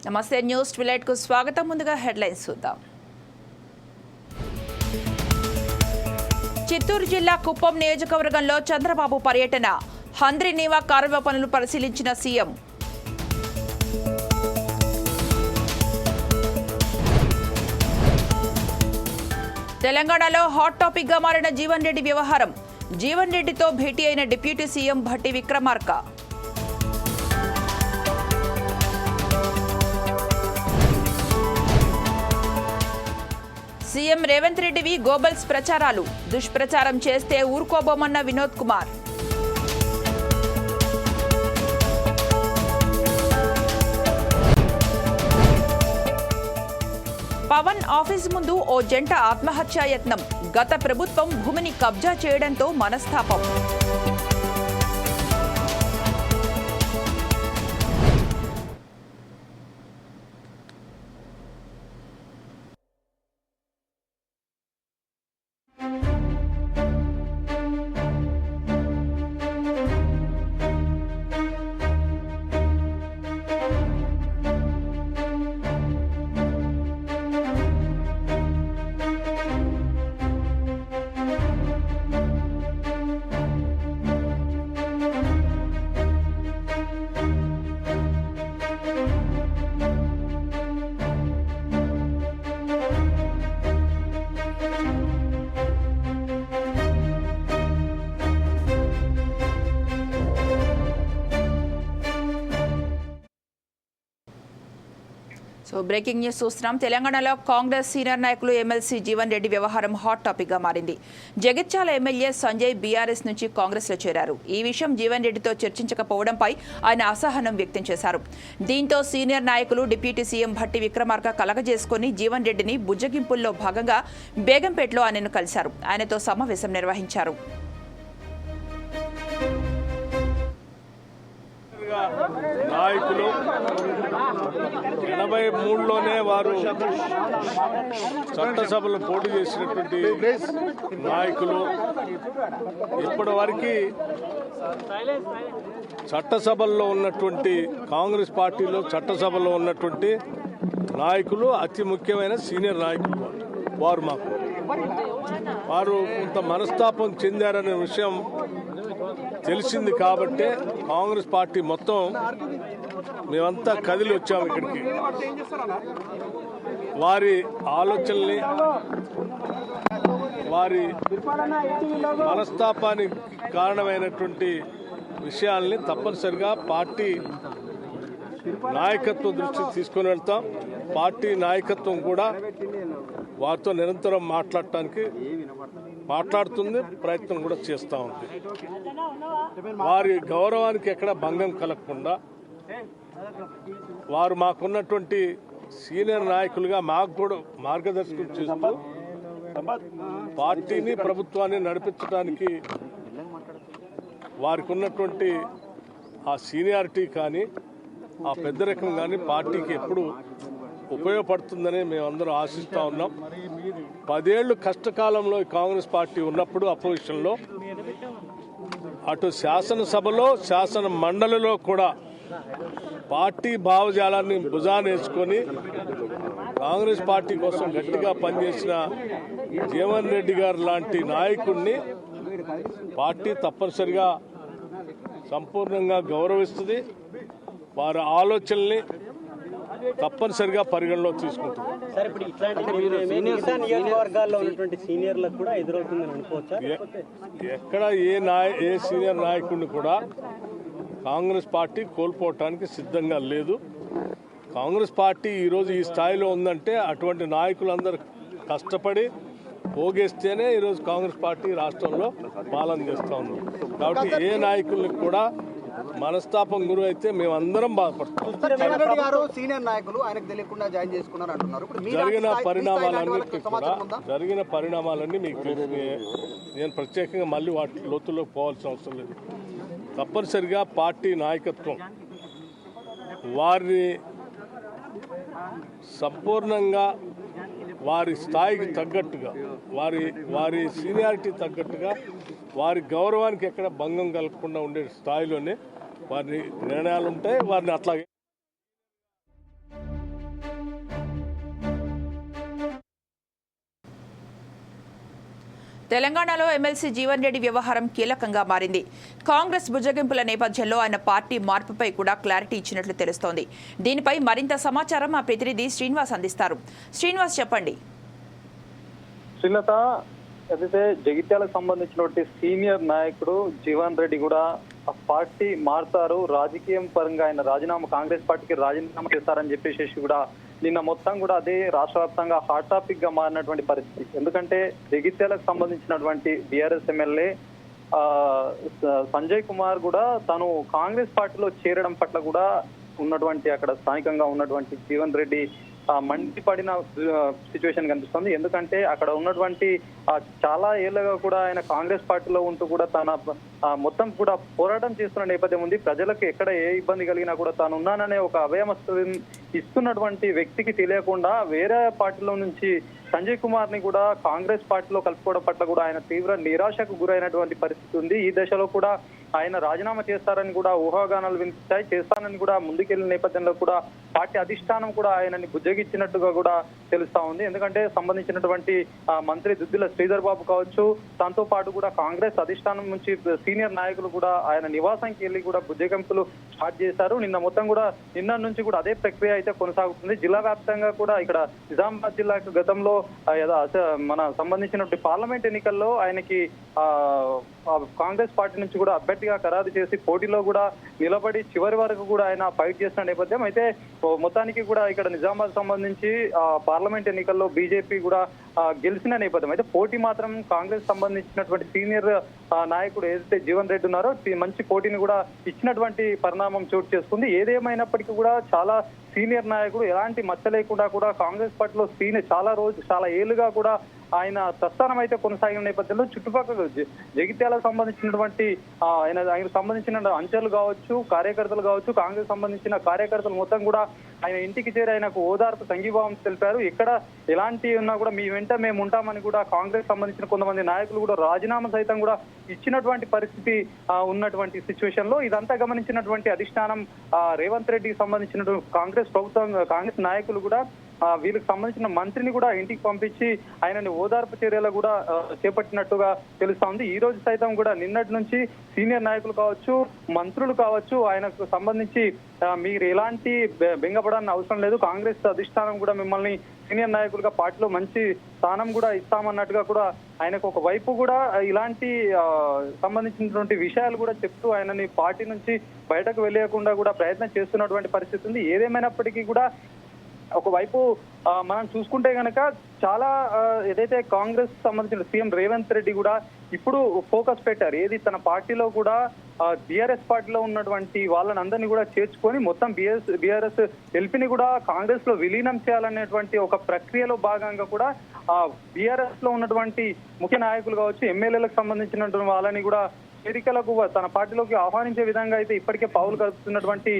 నమస్తే news twilight కు స్వాగతం. ముందుగా హెడ్లైన్స్ చూద్దాం. చిత్తూరు జిల్లా కుప్పం నియోజకవర్గంలో చంద్రబాబు పర్యటన. హంద్రీనీవా కాలువ పనులు పరిశీలించిన సీఎం. తెలంగాణలో హాట్ టాపిక్ గా మారిన జీవన్ రెడ్డి వ్యవహారం. జీవన్ రెడ్డితో భేటీ అయిన deputy CM Bhatti Vikramarka. CM Revanth రెడ్డివి గోబల్స్ ప్రచారాలు. దుష్ప్రచారం చేస్తే ఊరుకోబోమన్న వినోద్ కుమార్. పవన్ ఆఫీస్ ముందు ఓ జంట ఆత్మహత్యాయత్నం. గత ప్రభుత్వం భూమిని కబ్జా చేయడంతో మనస్తాపం. బ్రేకింగ్ న్యూస్ చూస్తున్నాం. తెలంగాణలో కాంగ్రెస్ సీనియర్ నాయకులు ఎమ్మెల్సీ జీవన్ రెడ్డి వ్యవహారం హాట్ టాపిక్ గా మారింది. జగిత్యాల ఎమ్మెల్యే సంజయ్ బీఆర్ఎస్ నుంచి కాంగ్రెస్ లో చేరారు. ఈ విషయం జీవన్ రెడ్డితో చర్చించకపోవడంపై ఆయన అసహనం వ్యక్తం చేశారు. దీంతో సీనియర్ నాయకులు డిప్యూటీ సీఎం భట్టి విక్రమార్క కలగజేసుకుని జీవన్ రెడ్డిని బుజ్జగింపుల్లో భాగంగా బేగంపేటలో ఆయనను కలిశారు. ఆయనతో సమావేశం నిర్వహించారు. నాయకులు 83లోనే వారు చట్టసభలో పోటీ చేసినటువంటి నాయకులు ఇప్పటి వరకు చట్టసభల్లో ఉన్నటువంటి కాంగ్రెస్ పార్టీలో చట్టసభలో ఉన్నటువంటి నాయకులు అతి ముఖ్యమైన సీనియర్ నాయకులు వారు కొంత మనస్తాపం చెందారనే విషయం తెలిసింది. కాబట్టే కాంగ్రెస్ పార్టీ మొత్తం మేమంతా కదిలి వచ్చాము ఇక్కడికి. వారి ఆలోచనల్ని, వారి మనస్తాపానికి కారణమైనటువంటి విషయాల్ని తప్పనిసరిగా పార్టీ నాయకత్వం దృష్టికి తీసుకొని వెళ్తాం. పార్టీ నాయకత్వం కూడా వారితో నిరంతరం మాట్లాడుతుంది, ప్రయత్నం కూడా చేస్తూ ఉంది. వారి గౌరవానికి ఎక్కడ భంగం కలగకుండా వారు మాకున్నటువంటి సీనియర్ నాయకులుగా మాకు కూడా మార్గదర్శకం చేస్తూ పార్టీని ప్రభుత్వాన్ని నడిపించడానికి వారికి ఉన్నటువంటి ఆ సీనియారిటీ కానీ ఆ పెద్దరికం కానీ పార్టీకి ఎప్పుడు ఉపయోగపడుతుందని మేమందరం ఆశిస్తూ ఉన్నాం. 10 ఏళ్లు కష్టకాలంలో కాంగ్రెస్ పార్టీ ఉన్నప్పుడు అపోజిషన్లో అటు శాసనసభలో శాసన మండలిలో కూడా పార్టీ భావజాలాన్ని భుజానేసుకొని కాంగ్రెస్ పార్టీ కోసం గట్టిగా పనిచేసిన జీవన్ రెడ్డి గారు లాంటి నాయకుడిని పార్టీ తప్పనిసరిగా సంపూర్ణంగా గౌరవిస్తుంది. వారి ఆలోచనల్ని తప్పనిసరిగా పరిగణలో తీసుకుంటుంది. ఎక్కడ ఏ సీనియర్ నాయకుడిని కూడా కాంగ్రెస్ పార్టీ కోల్పోవటానికి సిద్ధంగా లేదు. కాంగ్రెస్ పార్టీ ఈరోజు ఈ స్థాయిలో ఉందంటే అటువంటి నాయకులందరూ కష్టపడి పోగేస్తేనే ఈరోజు కాంగ్రెస్ పార్టీ రాష్ట్రంలో పాలన చేస్తూ ఉంది. కాబట్టి ఏ నాయకుల్ని కూడా మనస్తాపం గురి అయితే మేమందరం బాధపడతాం. జరిగిన పరిణామాలన్నీ మీకు తెలిసినాయే. నేను ప్రత్యేకంగా మళ్ళీ వాటి లోతుల్లోకి పోవాల్సిన అవసరం లేదు. తప్పనిసరిగా పార్టీ నాయకత్వం వారిని సంపూర్ణంగా వారి స్థాయికి తగ్గట్టుగా వారి సీనియారిటీ తగ్గట్టుగా వారి గౌరవానికి ఎక్కడ భంగం కలగకుండా ఉండే స్థాయిలోనే వారి నిర్ణయాలు ఉంటాయి. వారిని అట్లాగే తెలంగాణలో ఎమ్మెల్సీ జీవన్ రెడ్డి వ్యవహారం కీలకంగా మారింది. కాంగ్రెస్ బుజ్జగింపుల నేపథ్యంలో ఆయన పార్టీ మార్పుపై కూడా క్లారిటీ ఇచ్చినట్లు తెలుస్తోంది. దీనిపై మరింత సమాచారం మా ప్రతినిధి శ్రీనివాస్ అందిస్తారు. శ్రీనివాస్, చెప్పండి. శ్రీలత, ఏదైతే జగిత్యాలకు సంబంధించినటువంటి సీనియర్ నాయకుడు జీవన్ రెడ్డి కూడా పార్టీ మారుతారు, రాజకీయం పరంగా ఆయన రాజీనామా, కాంగ్రెస్ పార్టీకి రాజీనామా చేస్తారని చెప్పేసి కూడా నిన్న మొత్తం కూడా అదే రాష్ట్ర వ్యాప్తంగా హాట్ టాపిక్ గా మారినటువంటి పరిస్థితి. ఎందుకంటే జగిత్యాలకు సంబంధించినటువంటి బీఆర్ఎస్ ఎమ్మెల్యే సంజయ్ కుమార్ కూడా తను కాంగ్రెస్ పార్టీలో చేరడం పట్ల కూడా ఉన్నటువంటి అక్కడ స్థానికంగా ఉన్నటువంటి జీవన్ రెడ్డి మండిపడిన సిచ్యువేషన్ కనిపిస్తుంది. ఎందుకంటే అక్కడ ఉన్నటువంటి చాలా ఏళ్ళగా కూడా ఆయన కాంగ్రెస్ పార్టీలో ఉంటూ కూడా తన మొత్తం కూడా పోరాటం చేస్తున్న నేపథ్యం ఉంది. ప్రజలకు ఎక్కడ ఏ ఇబ్బంది కలిగినా కూడా తాను ఉన్నాననే ఒక అభయమస్తం ఇస్తున్నటువంటి వ్యక్తికి తెలియకుండా వేరే పార్టీలో నుంచి సంజయ్ కుమార్ ని కూడా కాంగ్రెస్ పార్టీలో కలుపుకోవడం పట్ల కూడా ఆయన తీవ్ర నిరాశకు గురైనటువంటి పరిస్థితి ఉంది. ఈ దశలో కూడా ఆయన రాజీనామా చేస్తారని కూడా ఊహాగానాలు వినిపించాయి. చేస్తానని కూడా ముందుకెళ్లిన నేపథ్యంలో కూడా పార్టీ అధిష్టానం కూడా ఆయనని బుజ్జగిచ్చినట్టుగా కూడా తెలుస్తా ఉంది. ఎందుకంటే సంబంధించినటువంటి మంత్రి దుద్దిల శ్రీధర్ బాబు కావచ్చు, దాంతో పాటు కూడా కాంగ్రెస్ అధిష్టానం నుంచి సీనియర్ నాయకులు కూడా ఆయన నివాసానికి వెళ్ళి కూడా బుజ్జగింపులు స్టార్ట్ చేశారు. నిన్న నుంచి కూడా అదే ప్రక్రియ అయితే కొనసాగుతుంది. జిల్లా వ్యాప్తంగా కూడా ఇక్కడ నిజామాబాద్ జిల్లాకు గతంలో మన సంబంధించినటువంటి పార్లమెంట్ ఎన్నికల్లో ఆయనకి కాంగ్రెస్ పార్టీ నుంచి కూడా అభ్యర్థిగా ఖరారు చేసి పోటీలో కూడా నిలబడి చివరి వరకు కూడా ఆయన ఫైట్ చేసిన నేపథ్యం. అయితే మొత్తానికి కూడా ఇక్కడ నిజామాబాద్ సంబంధించి పార్లమెంట్ ఎన్నికల్లో బీజేపీ కూడా గెలిచిన నేపథ్యం. అయితే పోటీ మాత్రం కాంగ్రెస్ సంబంధించినటువంటి సీనియర్ నాయకుడు ఏదైతే జీవన్ రెడ్డి ఉన్నారో మంచి పోటీని కూడా ఇచ్చినటువంటి పరిణామం చోటు చేసుకుంది. ఏదేమైనప్పటికీ కూడా చాలా సీనియర్ నాయకుడు ఎలాంటి మచ్చ లేకుండా కూడా కాంగ్రెస్ పార్టీలో చాలా ఏళ్లుగా కూడా ఆయన ప్రస్థానం అయితే కొనసాగిన నేపథ్యంలో చుట్టుపక్కల జగిత్యాలకు సంబంధించినటువంటి ఆయనకు సంబంధించిన అంచెలు కావచ్చు, కార్యకర్తలు కావచ్చు, కాంగ్రెస్ సంబంధించిన కార్యకర్తలు మొత్తం కూడా ఆయన ఇంటికి చేరి ఆయనకు ఓదార్పు సంఘీభావం తెలిపారు. ఎక్కడ ఎలాంటి ఉన్నా కూడా మీ వెంట మేము ఉంటామని కూడా కాంగ్రెస్ సంబంధించిన కొంతమంది నాయకులు కూడా రాజీనామా సైతం కూడా ఇచ్చినటువంటి పరిస్థితి ఉన్నటువంటి సిచ్యువేషన్ లో ఇదంతా గమనించినటువంటి అధిష్టానం రేవంత్ రెడ్డికి సంబంధించినటువంటి కాంగ్రెస్ నాయకులు కూడా వీళ్ళకి సంబంధించిన మంత్రిని కూడా ఇంటికి పంపించి ఆయనని ఓదార్పు చర్యలు కూడా చేపట్టినట్టుగా తెలుస్తా ఉంది. ఈ రోజు సైతం కూడా నిన్నటి నుంచి సీనియర్ నాయకులు కావచ్చు, మంత్రులు కావచ్చు, ఆయనకు సంబంధించి మీరు ఎలాంటి బెంగపడాలని అవసరం లేదు, కాంగ్రెస్ అధిష్టానం కూడా మిమ్మల్ని సీనియర్ నాయకులుగా పార్టీలో మంచి స్థానం కూడా ఇస్తామన్నట్టుగా కూడా ఆయనకు ఒక వైపు కూడా ఇలాంటి సంబంధించినటువంటి విషయాలు కూడా చెప్తూ ఆయనని పార్టీ నుంచి బయటకు వెళ్ళకుండా కూడా ప్రయత్నం చేస్తున్నటువంటి పరిస్థితి ఉంది. ఏదేమైనప్పటికీ కూడా ఒకవైపు మనం చూసుకుంటే గనక చాలా ఏదైతే కాంగ్రెస్ సంబంధించిన సీఎం రేవంత్ రెడ్డి కూడా ఇప్పుడు ఫోకస్ పెట్టారు. ఏది తన పార్టీలో కూడా బీఆర్ఎస్ పార్టీలో ఉన్నటువంటి వాళ్ళని అందరినీ కూడా చేర్చుకొని మొత్తం బీఆర్ఎస్ ఎల్పీని కూడా కాంగ్రెస్ లో విలీనం చేయాలనేటువంటి ఒక ప్రక్రియలో భాగంగా కూడా బీఆర్ఎస్ లో ఉన్నటువంటి ముఖ్య నాయకులు కావచ్చు, ఎమ్మెల్యేలకు సంబంధించినటువంటి వాళ్ళని కూడా చేరికలకు తన పార్టీలోకి ఆహ్వానించే విధంగా అయితే ఇప్పటికే పావులు కలుపుతున్నటువంటి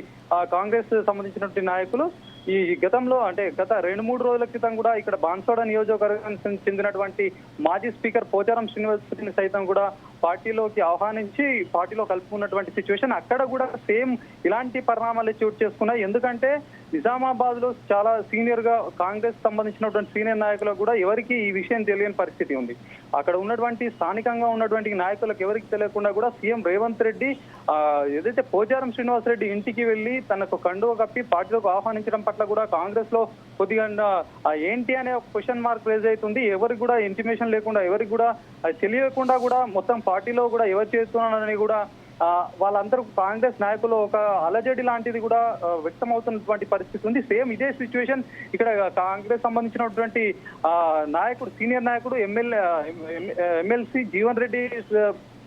కాంగ్రెస్ సంబంధించినటువంటి నాయకులు ఈ గతంలో అంటే గత 2-3 రోజుల క్రితం కూడా ఇక్కడ బాన్సోడ నియోజకవర్గానికి చెందినటువంటి మాజీ స్పీకర్ పోచారం శ్రీనివాసరెడ్డిని సైతం కూడా పార్టీలోకి ఆహ్వానించి పార్టీలో కలుపుకున్నటువంటి సిచ్యువేషన్ అక్కడ కూడా సేమ్ ఇలాంటి పరిణామాలు చోటు చేసుకున్నాయి. ఎందుకంటే నిజామాబాద్ లో చాలా సీనియర్ గా కాంగ్రెస్ సంబంధించినటువంటి సీనియర్ నాయకులకు కూడా ఎవరికి ఈ విషయం తెలియని పరిస్థితి ఉంది. అక్కడ ఉన్నటువంటి స్థానికంగా ఉన్నటువంటి నాయకులకు ఎవరికి తెలియకుండా కూడా సీఎం రేవంత్ రెడ్డి ఏదైతే పోచారం శ్రీనివాసరెడ్డి ఇంటికి వెళ్లి తనకు కండువ కప్పి పార్టీలోకి ఆహ్వానించడం పట్ల కూడా కాంగ్రెస్ లో కొద్దిగా ఏంటి అనే ఒక క్వశ్చన్ మార్క్ రేజ్ అవుతుంది. ఎవరికి కూడా ఇంటిమేషన్ లేకుండా, ఎవరికి కూడా తెలియకుండా కూడా మొత్తం పార్టీలో కూడా ఎవరు చేస్తున్నారని కూడా వాళ్ళందరూ కాంగ్రెస్ నాయకులు ఒక అలజడి లాంటిది కూడా వ్యక్తం అవుతున్నటువంటి పరిస్థితి ఉంది. సేమ్ ఇదే సిచ్యువేషన్ ఇక్కడ కాంగ్రెస్ సంబంధించినటువంటి నాయకుడు సీనియర్ నాయకుడు ఎమ్మెల్సీ జీవన్ రెడ్డి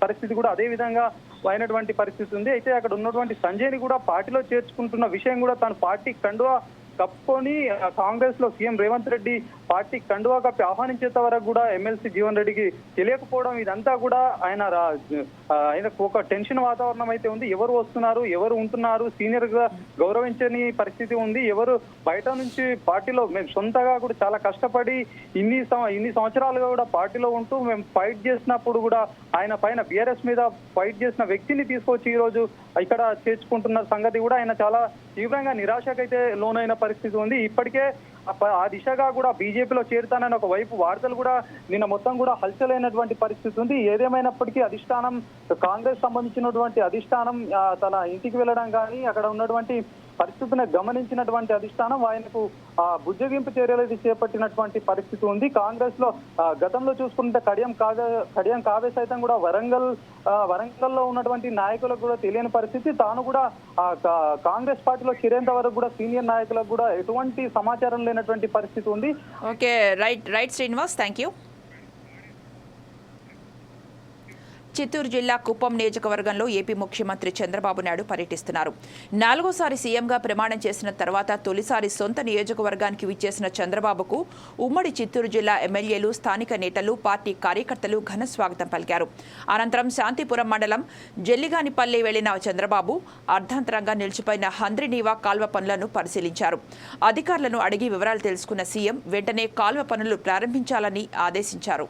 పరిస్థితి కూడా అదే విధంగా అయినటువంటి పరిస్థితి ఉంది. అయితే అక్కడ ఉన్నటువంటి సంజయ్ని కూడా పార్టీలో చేర్చుకుంటున్న విషయం కూడా తన పార్టీ కండువా కప్పుకొని కాంగ్రెస్ లో సీఎం రేవంత్ రెడ్డి పార్టీ కండువా కప్పి ఆహ్వానించేంత వరకు కూడా ఎమ్మెల్సీ జీవన్ రెడ్డికి తెలియకపోవడం ఇదంతా కూడా ఆయనకు ఒక టెన్షన్ వాతావరణం అయితే ఉంది. ఎవరు వస్తున్నారు, ఎవరు ఉంటున్నారు, సీనియర్ గా గౌరవించని పరిస్థితి ఉంది. ఎవరు బయట నుంచి పార్టీలో మేము సొంతగా కూడా చాలా కష్టపడి ఇన్ని సంవత్సరాలుగా కూడా పార్టీలో ఉంటూ మేము ఫైట్ చేసినప్పుడు కూడా ఆయన పైన బీఆర్ఎస్ మీద ఫైట్ చేసిన వ్యక్తిని తీసుకొచ్చి ఈ రోజు ఇక్కడ చేర్చుకుంటున్న సంగతి కూడా ఆయన చాలా తీవ్రంగా నిరాశకైతే లోనైన పరిస్థితి ఉంది. ఇప్పటికే ఆ దిశగా కూడా బీజేపీలో చేరుతానని ఒక వైపు వార్తలు కూడా నిన్న మొత్తం కూడా హల్చలైనటువంటి పరిస్థితి ఉంది. ఏదేమైనప్పటికీ అధిష్టానం, కాంగ్రెస్ సంబంధించినటువంటి అధిష్టానం తన ఇంటికి వెళ్ళడం కానీ అక్కడ ఉన్నటువంటి పరిస్థితిని గమనించినటువంటి అధిష్టానం ఆయనకు బుజ్జగింపు చర్యలు చేపట్టినటువంటి పరిస్థితి ఉంది. కాంగ్రెస్ లో గతంలో చూసుకుంటే కడియం కావ్య సైతం కూడా వరంగల్లో ఉన్నటువంటి నాయకులకు కూడా తెలియని పరిస్థితి. తాను కూడా కాంగ్రెస్ పార్టీలో చేరేంత వరకు కూడా సీనియర్ నాయకులకు కూడా ఎటువంటి సమాచారం లేనటువంటి పరిస్థితి ఉంది. Okay, right Srinivas, thank you. Chittoor జిల్లా కుప్పం నియోజకవర్గంలో ఏపీ ముఖ్యమంత్రి చంద్రబాబు నాయుడు పర్యటిస్తున్నారు. 4వసారి సీఎంగా ప్రమాణం చేసిన తర్వాత తొలిసారి సొంత నియోజకవర్గానికి విచ్చేసిన చంద్రబాబుకు ఉమ్మడి చిత్తూరు జిల్లా ఎమ్మెల్యేలు, స్థానిక నేతలు, పార్టీ కార్యకర్తలు ఘన స్వాగతం పలికారు. అనంతరం శాంతిపురం మండలం జల్లిగానిపల్లి వెళ్లిన చంద్రబాబు అర్ధాంతరంగా నిలిచిపోయిన హంద్రినీవా కాల్వ పనులను పరిశీలించారు. అధికారులను అడిగి వివరాలు తెలుసుకున్న సీఎం వెంటనే కాల్వ పనులు ప్రారంభించాలని ఆదేశించారు.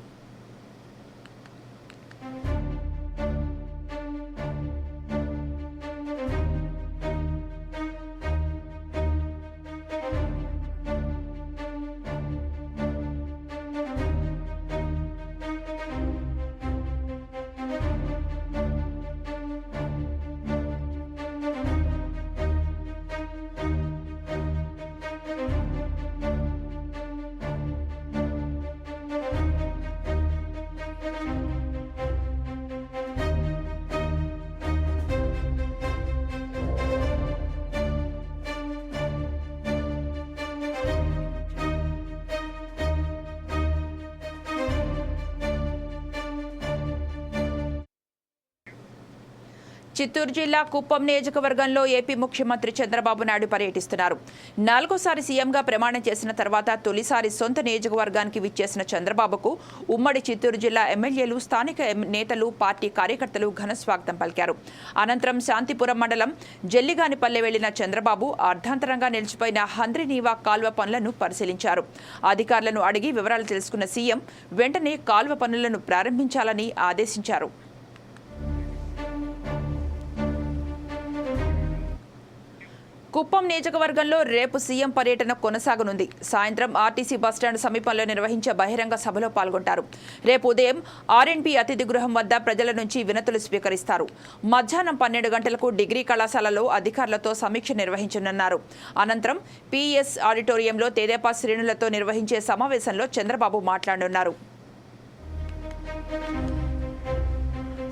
చిత్తూరు జిల్లా కుప్పం నియోజకవర్గంలో ఏపీ ముఖ్యమంత్రి చంద్రబాబు నాయుడు పర్యటిస్తున్నారు. 4వసారి సీఎంగా ప్రమాణం చేసిన తర్వాత తొలిసారి సొంత నియోజకవర్గానికి విచ్చేసిన చంద్రబాబుకు ఉమ్మడి చిత్తూరు జిల్లా ఎమ్మెల్యేలు, స్థానిక నేతలు, పార్టీ కార్యకర్తలు ఘన స్వాగతం పలికారు. అనంతరం శాంతిపురం మండలం జల్లిగానిపల్లె వెళ్లిన చంద్రబాబు అర్ధాంతరంగా నిలిచిపోయిన హంద్రినీవా కాల్వ పనులను పరిశీలించారు. అధికారులను అడిగి వివరాలు తెలుసుకున్న సీఎం వెంటనే కాల్వ పనులను ప్రారంభించాలని ఆదేశించారు. కుప్పం నియోజకవర్గంలో రేపు సీఎం పర్యటన కొనసాగనుంది. సాయంత్రం ఆర్టీసీ బస్టాండ్ సమీపంలో నిర్వహించే బహిరంగ సభలో పాల్గొంటారు. రేపు ఉదయం ఆర్ఎన్బి అతిథి గృహం వద్ద ప్రజల నుంచి వినతులు స్వీకరిస్తారు. మధ్యాహ్నం 12 గంటలకు డిగ్రీ కళాశాలలో అధికారులతో సమీక్ష నిర్వహించనున్నారు. అనంతరం పిఎస్ ఆడిటోరియంలో తెదేపా శ్రేణులతో నిర్వహించే సమావేశంలో చంద్రబాబు మాట్లాడనున్నారు.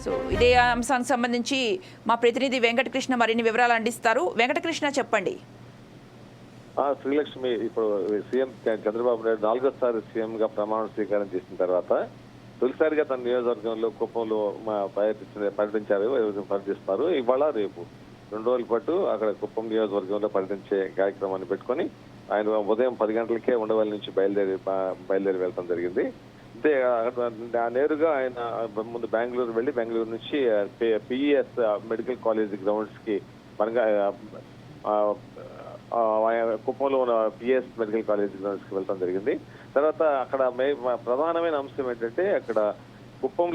సో ఇదే అంశానికి సంబంధించి మా ప్రతినిధి వెంకటకృష్ణ మరిన్ని వివరాలు అందిస్తారు. వెంకటకృష్ణ, చెప్పండి. శ్రీలక్ష్మి, ఇప్పుడు సీఎం చంద్రబాబు నాయుడు 4వసారి సీఎం గా ప్రమాణ స్వీకారం చేసిన తర్వాత తొలిసారిగా తన నియోజకవర్గంలో కుప్పంలో పర్యటిస్తారు. ఇవాళ రేపు 2 రోజుల పాటు అక్కడ కుప్పం నియోజకవర్గంలో పర్యటించే కార్యక్రమాన్ని పెట్టుకొని ఆయన ఉదయం 10 గంటలకే ఉండవల్లి నుంచి బయలుదేరి వెళ్ళడం జరిగింది. అంతే నేరుగా ఆయన ముందు బెంగళూరు వెళ్లి బెంగళూరు నుంచి పిఎస్ మెడికల్ కాలేజ్ గ్రౌండ్స్ కి కుప్పంలో ఉన్న పిఎస్ మెడికల్ కాలేజ్ గ్రౌండ్స్ కి వెళ్ళడం జరిగింది. తర్వాత అక్కడ ప్రధానమైన అంశం ఏంటంటే అక్కడ కుప్పం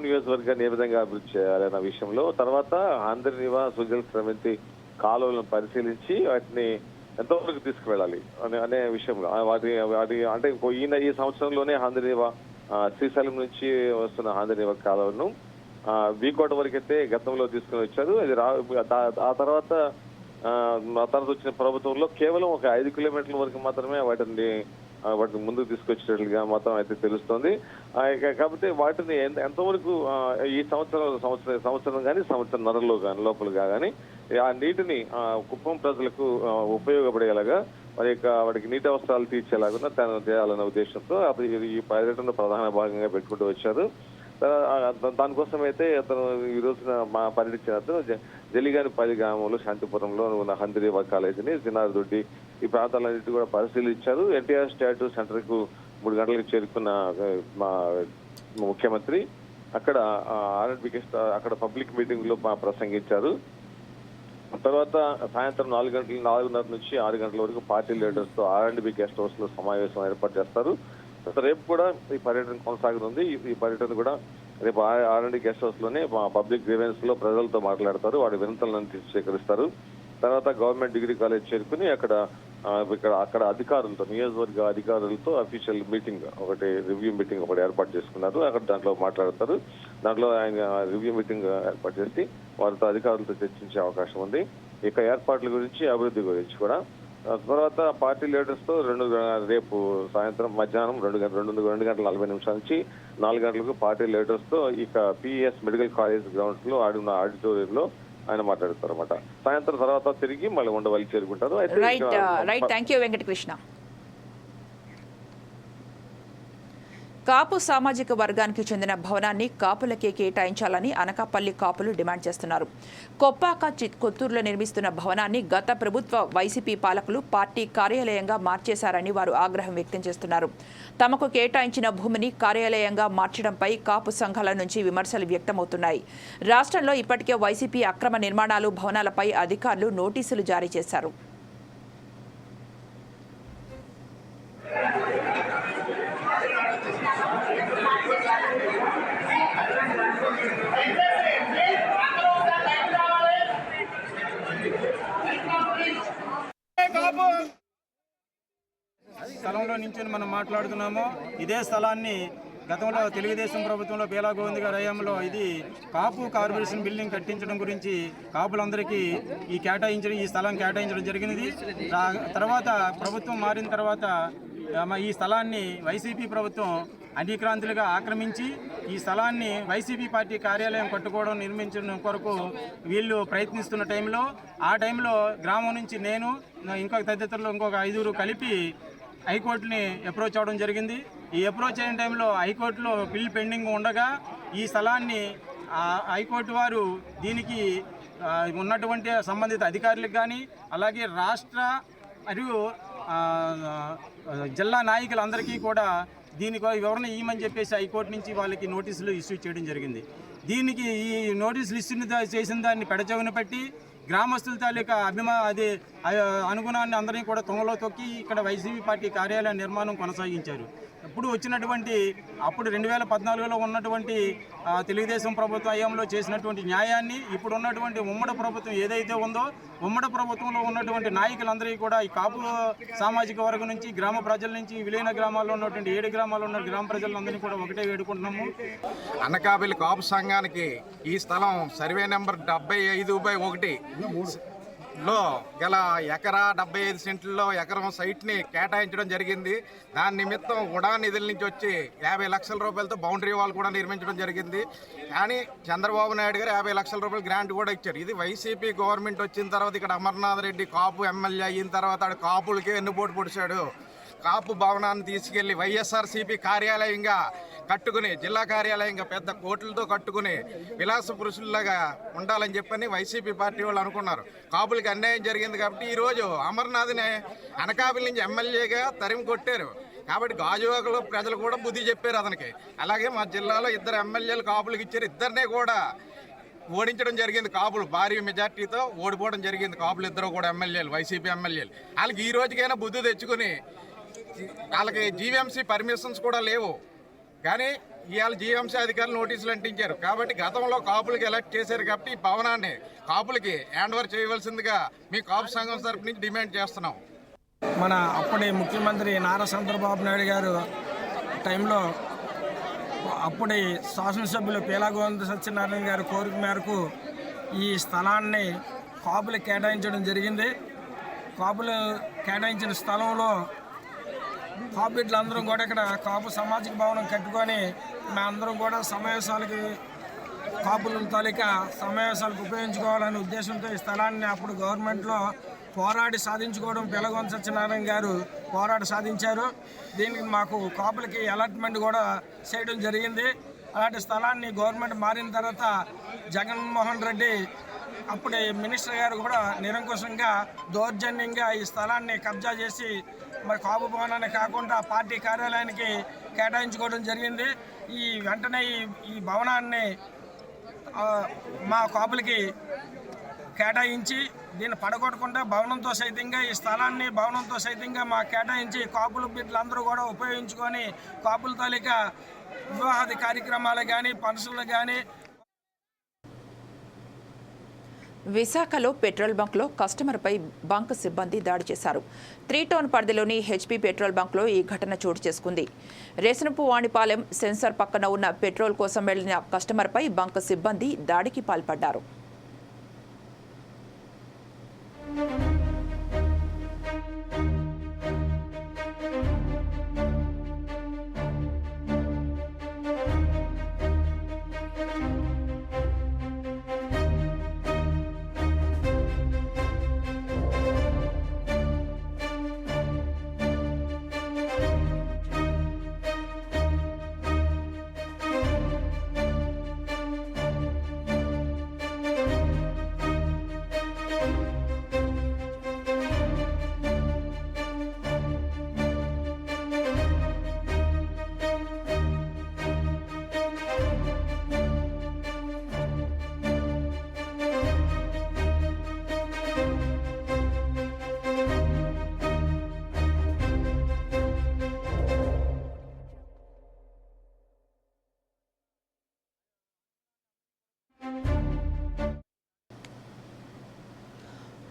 నియోజకవర్గాన్ని ఏ విధంగా అభివృద్ధి చేయాలన్న విషయంలో, తర్వాత హంద్రినీవా, సుజల్ స్రవంతి కాలువలను పరిశీలించి వాటిని ఎంతవరకు తీసుకువెళ్ళాలి అనే విషయంలో వాటి అంటే ఈ సంవత్సరంలోనే హంద్రినీవా శ్రీశైలం నుంచి వస్తున్న హంద్రినీవా కాలువను వీకోట వరకు అయితే గతంలో తీసుకుని వచ్చారు. అది ఆ తర్వాత వచ్చిన ప్రభుత్వంలో కేవలం ఒక 5 కిలోమీటర్ల వరకు మాత్రమే వాటిని ముందుకు తీసుకొచ్చేటట్లుగా మాత్రం అయితే తెలుస్తోంది. కాబట్టి వాటిని ఎంతవరకు ఈ సంవత్సరం కానీ సంవత్సరంన్నరలో కానీ లోపలగా కానీ ఆ నీటిని కుప్పం ప్రజలకు ఉపయోగపడేలాగా వాటికి నీటి అవసరాలు తీర్చేలాగా చేయాలన్న ఉద్దేశంతో ఈ పర్యటన ప్రధాన భాగంగా పెట్టుకుంటూ వచ్చారు. దానికోసం అయితే అతను ఈ రోజున పర్యటించిన అతను జల్లిగానిపల్లి గ్రామంలో శాంతిపురంలో ఉన్న హంద్రినీవా కాలేజీని, జినార్దొడ్డి ఈ ప్రాంతాలన్నింటి కూడా పరిశీలించారు. ఎన్టీఆర్ స్టాట్యూ సెంటర్ కు 3 గంటలకు చేరుకున్న మా ముఖ్యమంత్రి అక్కడ ఆర్ఎన్బి అక్కడ పబ్లిక్ మీటింగ్ లో ప్రసంగించారు. తర్వాత సాయంత్రం 4:30 నుంచి 6 గంటల వరకు పార్టీ లీడర్స్ తో ఆర్ఎన్బి గెస్ట్ హౌస్ లో సమావేశం ఏర్పాటు చేస్తారు. రేపు కూడా ఈ పర్యటన కొనసాగుతుంది. ఈ పర్యటన కూడా రేపు ఆర్ఎన్బి గెస్ట్ హౌస్ లోనే పబ్లిక్ గ్రీవెన్స్ లో ప్రజలతో మాట్లాడతారు, వాడి వినతులను స్వీకరిస్తారు. తర్వాత గవర్నమెంట్ డిగ్రీ కాలేజ్ చేరుకుని అక్కడ అక్కడ అధికారులతో, నియోజకవర్గ అధికారులతో అఫీషియల్ మీటింగ్ ఒకటి, రివ్యూ మీటింగ్ ఒకటి ఏర్పాటు చేసుకున్నారు. అక్కడ దాంట్లో మాట్లాడతారు. దాంట్లో ఆయన రివ్యూ మీటింగ్ ఏర్పాటు చేసి వారితో అధికారులతో చర్చించే అవకాశం ఉంది. ఇక ఏర్పాట్ల గురించి, అభివృద్ధి గురించి కూడా. తర్వాత పార్టీ లీడర్స్ తో రేపు సాయంత్రం మధ్యాహ్నం 2:40 నుంచి 4 గంటలకు పార్టీ లీడర్స్ తో ఇక పిఎస్ మెడికల్ కాలేజ్ గ్రౌండ్స్ లో ఆడిటోరియంలో ఆయన మాట్లాడతారు అన్నమాట. సాయంత్రం తర్వాత తిరిగి మళ్ళీ ఉండవల్లి చేరుకుంటారు. Right thank you Venkatakrishna. Kapu సామాజిక వర్గానికి చెందిన భవనాన్ని కాపులకే కేటాయించాలని అనకాపల్లి కాపులు డిమాండ్ చేస్తున్నారు. కొప్పాక కొత్తూరులో నిర్మిస్తున్న భవనాన్ని గత ప్రభుత్వ వైసీపీ పాలకులు పార్టీ కార్యాలయంగా మార్చేశారని వారు ఆగ్రహం వ్యక్తం చేస్తున్నారు. తమకు కేటాయించిన భూమిని కార్యాలయంగా మార్చడంపై కాపు సంఘాల నుంచి విమర్శలు వ్యక్తమవుతున్నాయి. రాష్ట్రంలో ఇప్పటికే వైసీపీ అక్రమ నిర్మాణాలు, భవనాలపై అధికారులు నోటీసులు జారీ చేశారు. స్థలంలో నుంచి మనం మాట్లాడుతున్నాము. ఇదే స్థలాన్ని గతంలో తెలుగుదేశం ప్రభుత్వంలో పేలా గోవింద్ గారి హయాంలో ఇది కాపు కార్పొరేషన్ బిల్డింగ్ కట్టించడం గురించి కాపులందరికీ ఈ స్థలం కేటాయించడం జరిగినది. తర్వాత ప్రభుత్వం మారిన తర్వాత ఈ స్థలాన్ని వైసీపీ ప్రభుత్వం అన్యక్రాంతులుగా ఆక్రమించి ఈ స్థలాన్ని వైసీపీ పార్టీ కార్యాలయం కట్టుకోవడం, నిర్మించడం కొరకు వీళ్ళు ప్రయత్నిస్తున్న టైంలో, ఆ టైంలో గ్రామం నుంచి నేను ఇంకొక 5 కలిపి హైకోర్టుని అప్రోచ్ అవ్వడం జరిగింది. ఈ అప్రోచ్ అయిన టైంలో హైకోర్టులో బిల్ పెండింగ్ ఉండగా ఈ స్థలాన్ని హైకోర్టు వారు దీనికి ఉన్నటువంటి సంబంధిత అధికారులకు కానీ, అలాగే రాష్ట్ర మరియు జిల్లా నాయకులందరికీ కూడా దీనికి వివరణ ఇవ్వమని చెప్పేసి హైకోర్టు నుంచి వాళ్ళకి నోటీసులు ఇష్యూ చేయడం జరిగింది. దీనికి ఈ నోటీసులు ఇష్యూ చేసిన దాన్ని పెడచెవిన పట్టి గ్రామస్తుల తాలూకా అనుగుణాన్ని అందరినీ కూడా తొంగలో తొక్కి ఇక్కడ వైసీపీ పార్టీ కార్యాలయ నిర్మాణం కొనసాగించారు. ఇప్పుడు వచ్చినటువంటి అప్పుడు 2014లో ఉన్నటువంటి తెలుగుదేశం ప్రభుత్వ హయాంలో చేసినటువంటి న్యాయాన్ని ఇప్పుడు ఉన్నటువంటి ఉమ్మడి ప్రభుత్వం ఏదైతే ఉందో, ఉమ్మడి ప్రభుత్వంలో ఉన్నటువంటి నాయకులందరికీ కూడా ఈ కాపు సామాజిక వర్గం నుంచి, గ్రామ ప్రజల నుంచి, విలీన గ్రామాల్లో ఉన్నటువంటి 7 గ్రామాల్లో ఉన్న గ్రామ ప్రజలందరినీ కూడా ఒకటే వేడుకుంటున్నాము. అనకాపల్లి కాపు సంఘానికి ఈ స్థలం సర్వే నెంబర్ 75/1 లో గల ఎకరా 75 సెంట్లలో ఎకరం సైట్ని కేటాయించడం జరిగింది. దాని నిమిత్తం ఉడా నిధుల నుంచి వచ్చి 50 లక్షల రూపాయలతో బౌండరీ వాల్ కూడా నిర్మించడం జరిగింది. కానీ చంద్రబాబు నాయుడు గారు 50 లక్షల రూపాయలు గ్రాంట్ కూడా ఇచ్చారు. ఇది వైసీపీ గవర్నమెంట్ వచ్చిన తర్వాత ఇక్కడ అమర్నాథ్ రెడ్డి కాపు ఎమ్మెల్యే అయిన తర్వాత ఆడు కాపులకి వెన్నుపోటు పొడిచాడు. కాపు భవనాన్ని తీసుకెళ్లి వైఎస్ఆర్సీపీ కార్యాలయంగా కట్టుకుని, జిల్లా కార్యాలయంగా పెద్ద కోట్లతో కట్టుకుని విలాస పురుషుల్లాగా ఉండాలని చెప్పని వైసీపీ పార్టీ వాళ్ళు అనుకున్నారు. కాపులకి అన్యాయం జరిగింది కాబట్టి ఈరోజు అమర్నాథ్ని అనకాపల్లి నుంచి ఎమ్మెల్యేగా తరిమి కొట్టారు. కాబట్టి గాజువాకలో ప్రజలు కూడా బుద్ధి చెప్పారు అతనికి. అలాగే మా జిల్లాలో 2 ఎమ్మెల్యేలు కాపులకు ఇచ్చారు. 2 కూడా ఓడించడం జరిగింది. కాపులు భారీ మెజార్టీతో ఓడిపోవడం జరిగింది. కాపులు 2 కూడా ఎమ్మెల్యేలు, వైసీపీ ఎమ్మెల్యేలు. వాళ్ళకి ఈ రోజుకైనా బుద్ధి తెచ్చుకుని, వాళ్ళకి జీవీఎంసీ పర్మిషన్స్ కూడా లేవు కానీ ఇవాళ జీవీఎంసీ అధికారులు నోటీసులు అంటించారు. కాబట్టి గతంలో కాపులకి ఎలక్ట్ చేశారు కాబట్టి ఈ భవనాన్ని కాపులకి హ్యాండ్ ఓవర్ చేయవలసిందిగా మీ కాపు సంఘం తరపు నుంచి డిమాండ్ చేస్తున్నాం. మన అప్పటి ముఖ్యమంత్రి నారా చంద్రబాబు నాయుడు గారు టైంలో అప్పటి శాసనసభ్యులు పేలా గోవింద సత్యనారాయణ గారి కోరిక మేరకు ఈ స్థలాన్ని కాపులకు కేటాయించడం జరిగింది. కాపులు కేటాయించిన స్థలంలో కాపులందరం కూడా ఇక్కడ కాపు సామాజిక భవనం కట్టుకొని మేమందరం కూడా కాపుల తాలూకా సమావేశాలకు ఉపయోగించుకోవాలనే ఉద్దేశంతో ఈ స్థలాన్ని అప్పుడు గవర్నమెంట్లో పోరాడి సాధించుకోవడం పేలా గోవింద సత్యనారాయణ గారు పోరాడి సాధించారు. దీనికి మాకు కాపులకి అలాట్మెంట్ కూడా చేయడం జరిగింది. అలాంటి స్థలాన్ని గవర్నమెంట్ మారిన తర్వాత జగన్మోహన్ రెడ్డి అప్పుడే మినిస్టర్ గారు కూడా నిరంకుశంగా దౌర్జన్యంగా ఈ స్థలాన్ని కబ్జా చేసి మరి కాపు భవనాన్ని కాకుండా పార్టీ కార్యాలయానికి కేటాయించుకోవడం జరిగింది. వెంటనే ఈ భవనాన్ని మా కాపులకి కేటాయించి దీన్ని పడగొట్టకుండా ఈ స్థలాన్ని భవనంతో సైతంగా మా కేటాయించి కాపుల బిడ్డలందరూ కూడా ఉపయోగించుకొని కాపుల తాలూకా వివాహాది కార్యక్రమాలు కానీ, ఫంక్షన్లు కానీ విశాఖలో పెట్రోల్ బంక్లో కస్టమర్పై బంక్ సిబ్బంది దాడి చేశారు. 3 టౌన్ పరిధిలోని హెచ్పీ పెట్రోల్ బంక్లో ఈ ఘటన చోటు చేసుకుంది. రేసనపు వాణిపాలెం సెన్సార్ పక్కన ఉన్న పెట్రోల్ కోసం వెళ్లిన కస్టమర్పై బంక్ సిబ్బంది దాడికి పాల్పడ్డారు.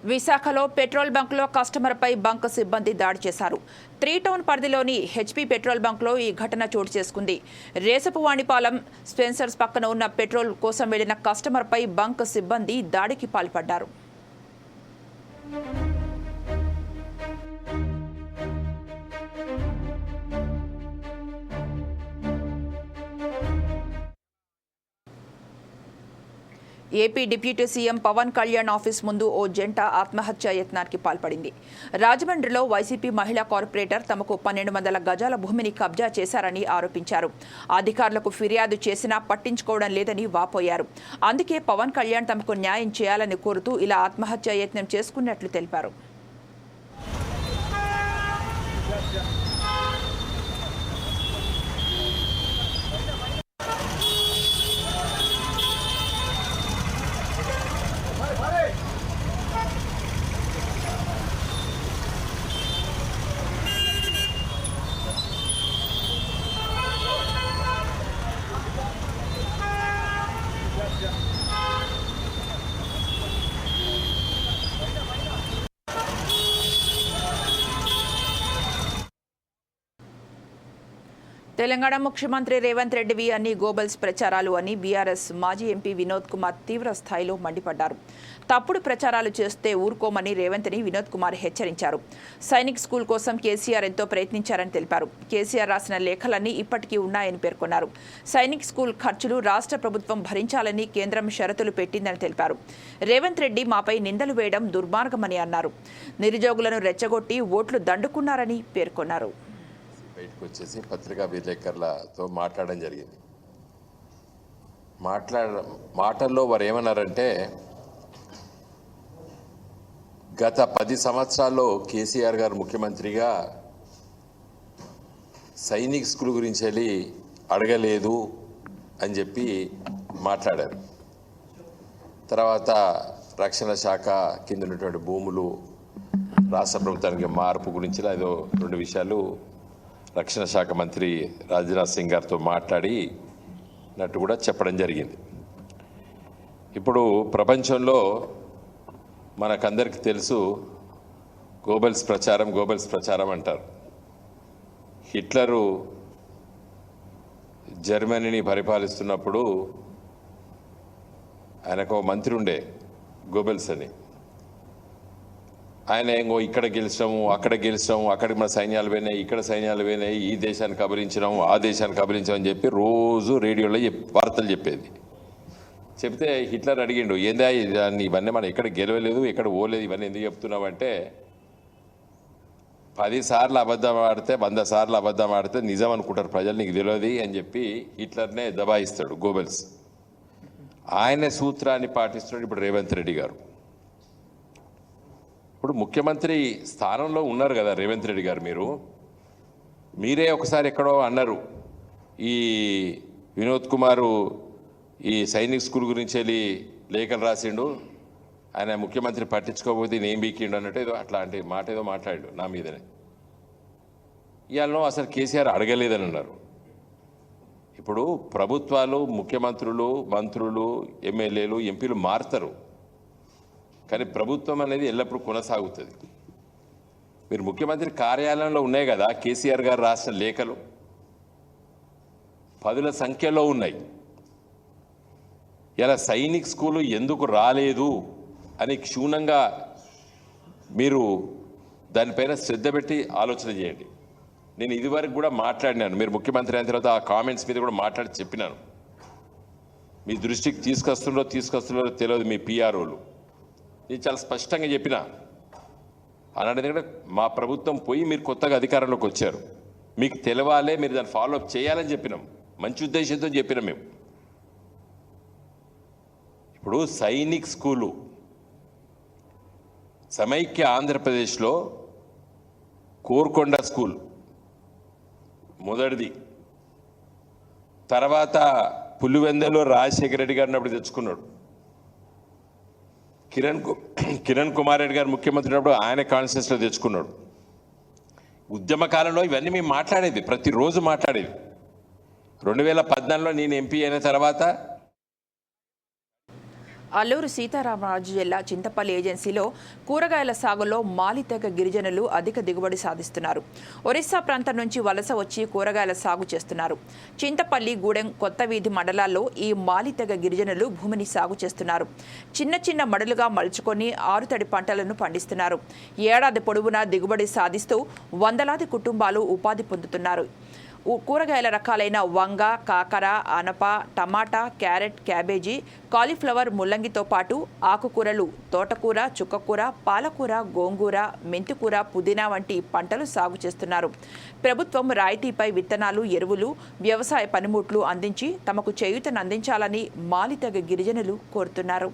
విశాఖలో పెట్రోల్ బంక్లో కస్టమర్పై బంక్ సిబ్బంది దాడి చేశారు. 3 టౌన్ పరిధిలోని హెచ్పీ పెట్రోల్ బంక్లో ఈ ఘటన చోటు చేసుకుంది. రేసపు వాణిపాలెం స్పెన్సర్స్ పక్కన ఉన్న పెట్రోల్ కోసం వెళ్లిన కస్టమర్పై బంక్ సిబ్బంది దాడికి పాల్పడ్డారు. AP deputy CM Pawan Kalyan office ముందు ఓ జంట ఆత్మహత్యా యత్నానికి పాల్పడింది. రాజమండ్రిలో వైసీపీ మహిళా కార్పొరేటర్ తమకు 1200 గజాల భూమిని కబ్జా చేశారని ఆరోపించారు. అధికారులకు ఫిర్యాదు చేసినా పట్టించుకోవడం లేదని వాపోయారు. అందుకే పవన్ కళ్యాణ్ తమకు న్యాయం చేయాలని కోరుతూ ఇలా ఆత్మహత్యా యత్నం చేసుకున్నట్లు తెలిపారు. తెలంగాణ ముఖ్యమంత్రి రేవంత్ రెడ్డివి అన్ని గోబల్స్ ప్రచారాలు అని బీఆర్ఎస్ మాజీ ఎంపీ వినోద్ కుమార్ తీవ్ర స్థాయిలో మండిపడ్డారు. తప్పుడు ప్రచారాలు చేస్తే ఊరుకోమని రేవంత్ని వినోద్ కుమార్ హెచ్చరించారు. సైనిక్ స్కూల్ కోసం కేసీఆర్ ఎంతో ప్రయత్నించారని తెలిపారు. కేసీఆర్ రాసిన లేఖలన్నీ ఇప్పటికీ ఉన్నాయని పేర్కొన్నారు. సైనిక్ స్కూల్ ఖర్చులు రాష్ట్ర ప్రభుత్వం భరించాలని కేంద్రం షరతులు పెట్టిందని తెలిపారు. రేవంత్ రెడ్డి మాపై నిందలు వేయడం దుర్మార్గమని అన్నారు. నిరుద్యోగులను రెచ్చగొట్టి ఓట్లు దండుకున్నారని పేర్కొన్నారు. బయటకు వచ్చేసి పత్రికా విలేకరులతో మాట్లాడడం జరిగింది. మాటల్లో వారు ఏమన్నారంటే, గత 10 సంవత్సరాల్లో కేసీఆర్ గారు ముఖ్యమంత్రిగా సైనిక్ స్కూల్ గురించి వెళ్ళి అడగలేదు అని చెప్పి మాట్లాడారు. తర్వాత రక్షణ శాఖ కింద ఉన్నటువంటి భూములు రాష్ట్ర ప్రభుత్వానికి మార్పు గురించి ఏదో 2 విషయాలు రక్షణ శాఖ మంత్రి రాజ్నాథ్ సింగ్ గారితో మాట్లాడినట్టు కూడా చెప్పడం జరిగింది. ఇప్పుడు ప్రపంచంలో మనకందరికీ తెలుసు, గోబెల్స్ ప్రచారం అంటారు. హిట్లరు జర్మనీని పరిపాలిస్తున్నప్పుడు ఆయనకు మంత్రి ఉండే గోబెల్స్ అని. ఆయన ఇంకో ఇక్కడ గెలిచినాము, అక్కడ గెలిచినాము, అక్కడికి మన సైన్యాలు పోయినాయి, ఇక్కడ సైన్యాలు పోయినాయి, ఈ దేశానికి అభిరించినాము, ఆ దేశానికి అభిరించామని చెప్పి రోజు రేడియోలో వార్తలు చెప్పేది. చెప్తే హిట్లర్ అడిగిండు, ఏందా ఇవన్నీ మనం ఎక్కడ గెలవలేదు, ఎక్కడ పోలేదు, ఇవన్నీ ఎందుకు చెప్తున్నావు అంటే, 10 సార్లు అబద్ధం ఆడితే 100 సార్లు అబద్ధం ఆడితే నిజం అనుకుంటారు ప్రజలు, నీకు తెలియదు అని చెప్పి హిట్లర్నే దబాయిస్తాడు గోబెల్స్. ఆయన సూత్రాన్ని పాటిస్తున్నాడు ఇప్పుడు రేవంత్ రెడ్డి గారు. ఇప్పుడు ముఖ్యమంత్రి స్థానంలో ఉన్నారు కదా రేవంత్ రెడ్డి గారు. మీరే ఒకసారి ఎక్కడో అన్నారు, ఈ వినోద్ కుమారు ఈ సైనిక్ స్కూల్ గురించి వెళ్ళి లేఖలు రాసిండు, ఆయన ముఖ్యమంత్రి పట్టించుకోకపోతే నేను బీకిండు అన్నట్టు ఏదో అట్లాంటి మాట ఏదో మాట్లాడు నా మీదనే. ఇవాళ అసలు కేసీఆర్ అడగలేదని అన్నారు. ఇప్పుడు ప్రభుత్వాలు, ముఖ్యమంత్రులు, మంత్రులు, ఎమ్మెల్యేలు, ఎంపీలు మారుతారు. కానీ ప్రభుత్వం అనేది ఎల్లప్పుడూ కొనసాగుతుంది. మీరు ముఖ్యమంత్రి కార్యాలయంలో ఉన్నాయి కదా కేసీఆర్ గారు రాసిన లేఖలు, పదుల సంఖ్యలో ఉన్నాయి. ఇలా సైనిక్ స్కూలు ఎందుకు రాలేదు అని క్షుణ్ణంగా మీరు దానిపైన శ్రద్ధ పెట్టి ఆలోచన చేయండి. నేను ఇదివరకు కూడా మాట్లాడినాను, మీరు ముఖ్యమంత్రి అయిన తర్వాత ఆ కామెంట్స్ మీద కూడా మాట్లాడి చెప్పినాను. మీ దృష్టికి తీసుకొస్తున్నారో తెలియదు మీ పిఆర్ఓలు. నేను చాలా స్పష్టంగా చెప్పిన అన్నాడు. ఎందుకంటే మా ప్రభుత్వం పోయి మీరు కొత్తగా అధికారంలోకి వచ్చారు, మీకు తెలవాలే, మీరు దాన్ని ఫాలోఅప్ చేయాలని చెప్పినాం, మంచి ఉద్దేశంతో చెప్పినాం మేము. ఇప్పుడు సైనిక్ స్కూలు సమైక్య ఆంధ్రప్రదేశ్లో కోరుకొండ స్కూల్ మొదటిది, తర్వాత పులివెందలో రాజశేఖర రెడ్డి గారిని అప్పుడు తెచ్చుకున్నాడు. కిరణ్ కుమార్ రెడ్డి గారు ముఖ్యమంత్రి ఉన్నప్పుడు ఆయన కాన్స్టిట్యూన్సీలో తెచ్చుకున్నాడు. ఉద్యమ కాలంలో ఇవన్నీ మేము మాట్లాడేది, ప్రతిరోజు మాట్లాడేది. 2014లో నేను ఎంపీ అయిన తర్వాత అల్లూరు సీతారామరాజు జిల్లా చింతపల్లి ఏజెన్సీలో కూరగాయల సాగులో మాలి తెగ గిరిజనులు అధిక దిగుబడి సాధిస్తున్నారు. ఒరిస్సా ప్రాంతం నుంచి వలస వచ్చి కూరగాయల సాగు చేస్తున్నారు. చింతపల్లి, గూడెం, కొత్త వీధి మండలాల్లో ఈ మాలి తెగ గిరిజనులు భూమిని సాగు చేస్తున్నారు. చిన్న చిన్న మడులుగా మలుచుకొని ఆరుతడి పంటలను పండిస్తున్నారు. ఏడాది పొడవునా దిగుబడి సాధిస్తూ వందలాది కుటుంబాలు ఉపాధి పొందుతున్నారు. కూరగాయల రకాలైన వంగ, కాకర, ఆనప, టమాటా, క్యారెట్, క్యాబేజీ, కాలీఫ్లవర్, ముల్లంగితో పాటు ఆకుకూరలు, తోటకూర, చుక్కకూర, పాలకూర, గోంగూర, మెంతికూర, పుదీనా వంటి పంటలు సాగు చేస్తున్నారు. ప్రభుత్వం రాయితీపై విత్తనాలు, ఎరువులు, వ్యవసాయ పనిముట్లు అందించి తమకు చేయూతను అందించాలని మాలి తెగ గిరిజనులు కోరుతున్నారు.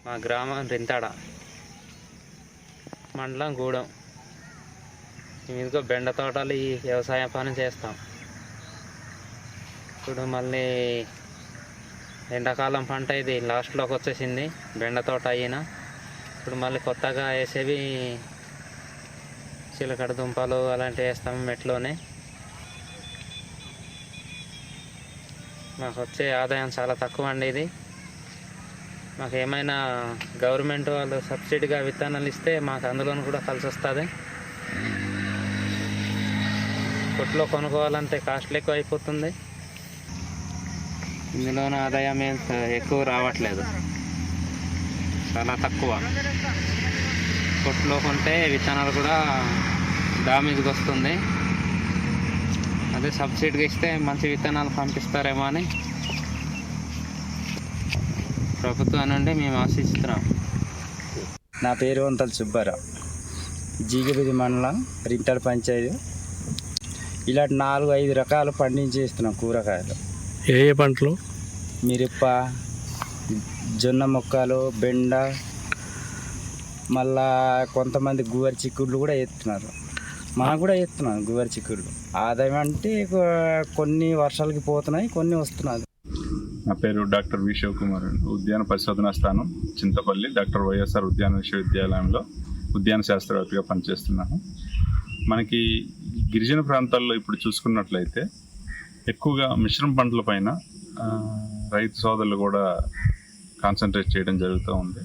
మా గ్రామం రింతాడ, మండలం గూడెం. ఇదిగో బెండ తోటలు ఈ వ్యవసాయ పని చేస్తాం. ఇప్పుడు మళ్ళీ ఎండాకాలం పంట ఇది లాస్ట్లోకి వచ్చేసింది, బెండ తోట అయినా. ఇప్పుడు మళ్ళీ కొత్తగా వేసేవి చిలకడ దుంపలు అలాంటివి వేస్తాము మెట్లోనే. మాకు వచ్చే ఆదాయం చాలా తక్కువ అండి. ఇది మాకు ఏమైనా గవర్నమెంట్ వాళ్ళు సబ్సిడీగా విత్తనాలు ఇస్తే మాకు అందులోనూ కూడా కలిసి వస్తుంది. కొట్లో కొనుక్కోవాలంటే కాస్ట్లీ ఎక్కువ అయిపోతుంది. ఇందులోనూ ఆదాయం ఏం ఎక్కువ రావట్లేదు, చాలా తక్కువ. కొట్లో కొంటే విత్తనాలు కూడా డామేజ్కి వస్తుంది. అదే సబ్సిడీగా ఇస్తే మంచి విత్తనాలు పంపిస్తారేమో అని ప్రభుత్వం నుండి మేము ఆశిస్తున్నాం. నా పేరు వంతల సుబ్బారావు, జీగిబిది మండలం, రింటాడ పంచాయతీ. ఇలాంటి 4-5 రకాలు పండించేస్తున్నాం కూరగాయలు. ఏ పంటలు? మిరప, జొన్న మొక్కలు, బెండ, మళ్ళా కొంతమంది గువరి చిక్కుళ్ళు కూడా వేస్తున్నారు. మనం కూడా వేస్తున్నాం గువరి చిక్కుళ్ళు. ఆదాయం అంటే కొన్ని వర్షాలకి పోతున్నాయి, కొన్ని వస్తున్నాయి. నా పేరు డాక్టర్ వి శివకుమార్, ఉద్యాన పరిశోధనా స్థానం చింతపల్లి, డాక్టర్ వైఎస్ఆర్ ఉద్యాన విశ్వవిద్యాలయంలో ఉద్యాన శాస్త్రవేత్తగా పనిచేస్తున్నాను. మనకి గిరిజన ప్రాంతాల్లో ఇప్పుడు చూసుకున్నట్లయితే ఎక్కువగా మిశ్రమ పంటల పైన రైతు సోదరులు కూడా కాన్సన్ట్రేట్ చేయడం జరుగుతూ ఉంది.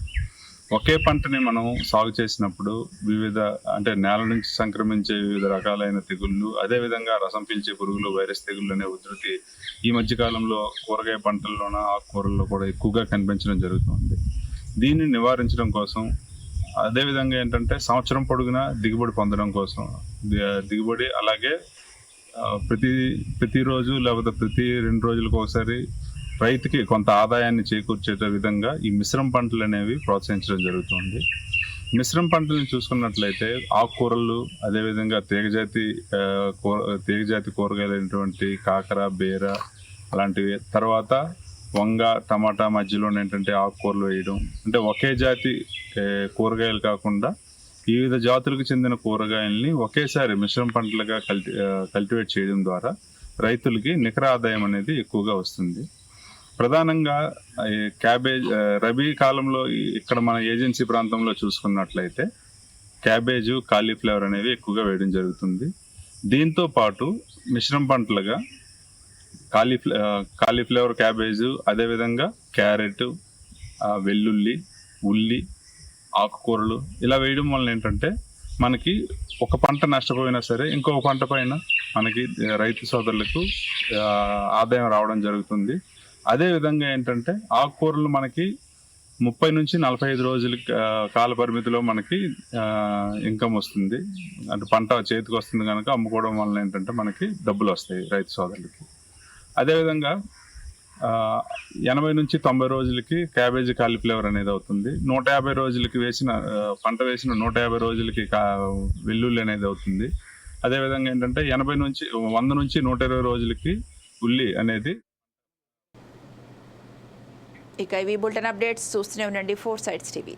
ఒకే పంటని మనం సాగు చేసినప్పుడు వివిధ నేల నుంచి సంక్రమించే వివిధ రకాలైన తెగుళ్ళు, అదేవిధంగా రసం పీల్చే పురుగులు, వైరస్ తెగుళ్ళు అనే ఉధృతి ఈ మధ్యకాలంలో కూరగాయ పంటల్లోన, ఆకుకూరల్లో కూడా ఎక్కువగా కనిపించడం జరుగుతుంది. దీన్ని నివారించడం కోసం, అదేవిధంగా ఏంటంటే సంవత్సరం పొడుగునా దిగుబడి పొందడం కోసం, దిగుబడి అలాగే ప్రతిరోజు లేకపోతే ప్రతి 2 రోజులకు ఒకసారి రైతుకి కొంత ఆదాయాన్ని చేకూర్చే విధంగా ఈ మిశ్రమ పంటలు అనేవి ప్రోత్సహించడం జరుగుతుంది. మిశ్రమ పంటలను చూసుకున్నట్లయితే ఆకుకూరలు, అదేవిధంగా తీగజాతి కూరగాయలైనటువంటి కాకర, బీర అలాంటివి, తర్వాత వంగ, టమాటా మధ్యలో ఏంటంటే ఆకుకూరలు వేయడం. అంటే ఒకే జాతి కూరగాయలు కాకుండా వివిధ జాతులకు చెందిన కూరగాయల్ని ఒకేసారి మిశ్రమ పంటలుగా కల్టివేట్ చేయడం ద్వారా రైతులకి నికర ఆదాయం అనేది ఎక్కువగా వస్తుంది. ప్రధానంగా క్యాబేజ్ రబీ కాలంలో ఇక్కడ మన ఏజెన్సీ ప్రాంతంలో చూసుకున్నట్లయితే క్యాబేజు, కాలీఫ్లవర్ అనేవి ఎక్కువగా వేయడం జరుగుతుంది. దీంతో పాటు మిశ్రమ పంటలుగా కాలీఫ్లవర్, క్యాబేజు, అదేవిధంగా క్యారెట్, వెల్లుల్లి, ఉల్లి, ఆకుకూరలు ఇలా వేయడం వల్ల ఏంటంటే మనకి ఒక పంట నష్టపోయినా సరే ఇంకొక పంట పైన మనకి రైతు సోదరులకు ఆదాయం రావడం జరుగుతుంది. అదేవిధంగా ఏంటంటే ఆకుకూరలు మనకి 30 నుంచి 45 రోజుల కాల పరిమితిలో మనకి ఇన్కమ్ వస్తుంది. అంటే పంట చేతికి వస్తుంది కనుక అమ్ముకోవడం వల్ల ఏంటంటే మనకి డబ్బులు వస్తాయి రైతు సోదరులకి. అదేవిధంగా 80 నుంచి 90 రోజులకి క్యాబేజీ కాలీఫ్లవర్ అనేది అవుతుంది. 150 రోజులకి పంట వేసిన 150 రోజులకి వెల్లుల్లి అనేది అవుతుంది. అదేవిధంగా ఏంటంటే 100 నుంచి 120 రోజులకి ఉల్లి అనేది. ఇక ఇవి బులెటిన్ అప్డేట్స్ చూస్తూనే ఉండండి 4 Sides TV.